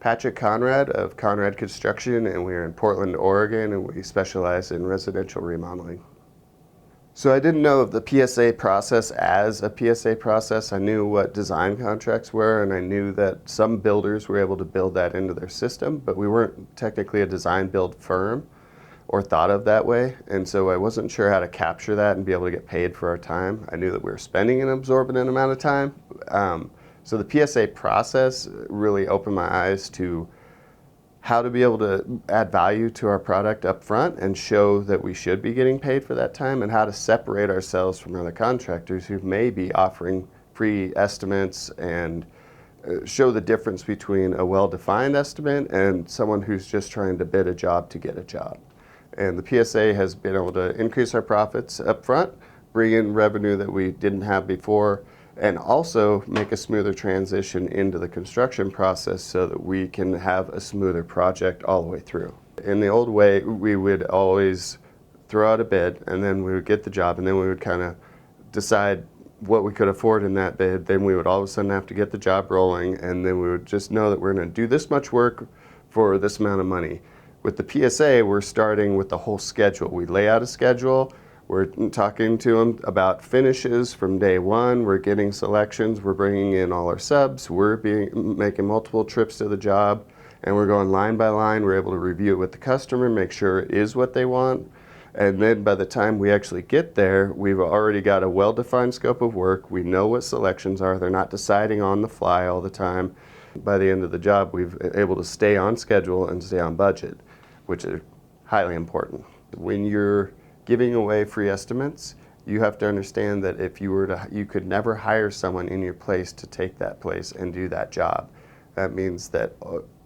Patrick Conrad of Conrad Construction, and we're in Portland, Oregon, and we specialize in residential remodeling. So I didn't know of the PSA process as a PSA process. I knew what design contracts were, and I knew that some builders were able to build that into their system, but we weren't technically a design build firm or thought of that way, and so I wasn't sure how to capture that and be able to get paid for our time. I knew that we were spending an exorbitant amount of time. So the PSA process really opened my eyes to how to be able to add value to our product up front and show that we should be getting paid for that time, and how to separate ourselves from other contractors who may be offering free estimates, and show the difference between a well-defined estimate and someone who's just trying to bid a job to get a job. And the PSA has been able to increase our profits up front, bring in revenue that we didn't have before, and also make a smoother transition into the construction process so that we can have a smoother project all the way through. In the old way, we would always throw out a bid, and then we would get the job, and then we would kind of decide what we could afford in that bid. Then we would all of a sudden have to get the job rolling, and then we would just know that we're going to do this much work for this amount of money. With the PSA, we're starting with the whole schedule. We lay out a schedule. We're talking to them about finishes from day one. We're getting selections. We're bringing in all our subs. We're making multiple trips to the job, and we're going line by line. We're able to review it with the customer, make sure it is what they want. And then by the time we actually get there, we've already got a well-defined scope of work. We know what selections are. They're not deciding on the fly all the time. By the end of the job, we've been able to stay on schedule and stay on budget, which is highly important. When you're giving away free estimates, you have to understand that if you could never hire someone in your place to take that place and do that job. That means that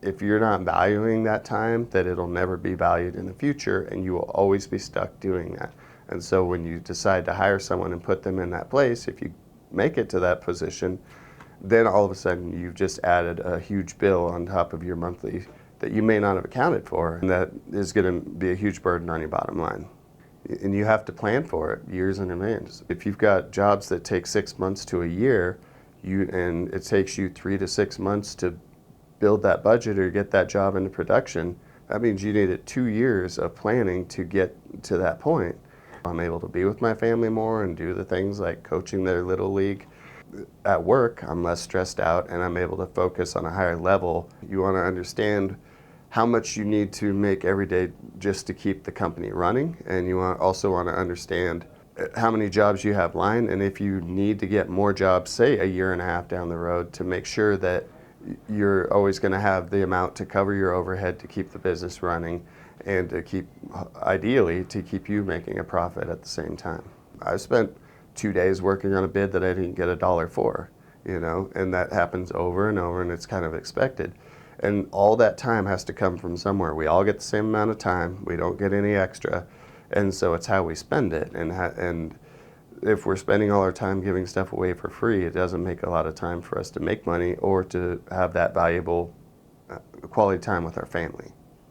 if you're not valuing that time, that it'll never be valued in the future, and you will always be stuck doing that. And so when you decide to hire someone and put them in that place, if you make it to that position, then all of a sudden you've just added a huge bill on top of your monthly that you may not have accounted for, and that is going to be a huge burden on your bottom line. And you have to plan for it years in advance. If you've got jobs that take 6 months to a year, and it takes you 3 to 6 months to build that budget or get that job into production, that means you needed 2 years of planning to get to that point. I'm able to be with my family more and do the things like coaching their little league. At work, I'm less stressed out, and I'm able to focus on a higher level. You want to understand how much you need to make every day just to keep the company running, and you also want to understand how many jobs you have lined, and if you need to get more jobs, say a year and a half down the road, to make sure that you're always going to have the amount to cover your overhead to keep the business running, and to keep, ideally, to keep you making a profit at the same time. I spent 2 days working on a bid that I didn't get $1 for, and that happens over and over, and it's kind of expected. And all that time has to come from somewhere. We all get the same amount of time. We don't get any extra. And so it's how we spend it. And if we're spending all our time giving stuff away for free, it doesn't make a lot of time for us to make money or to have that valuable quality time with our family.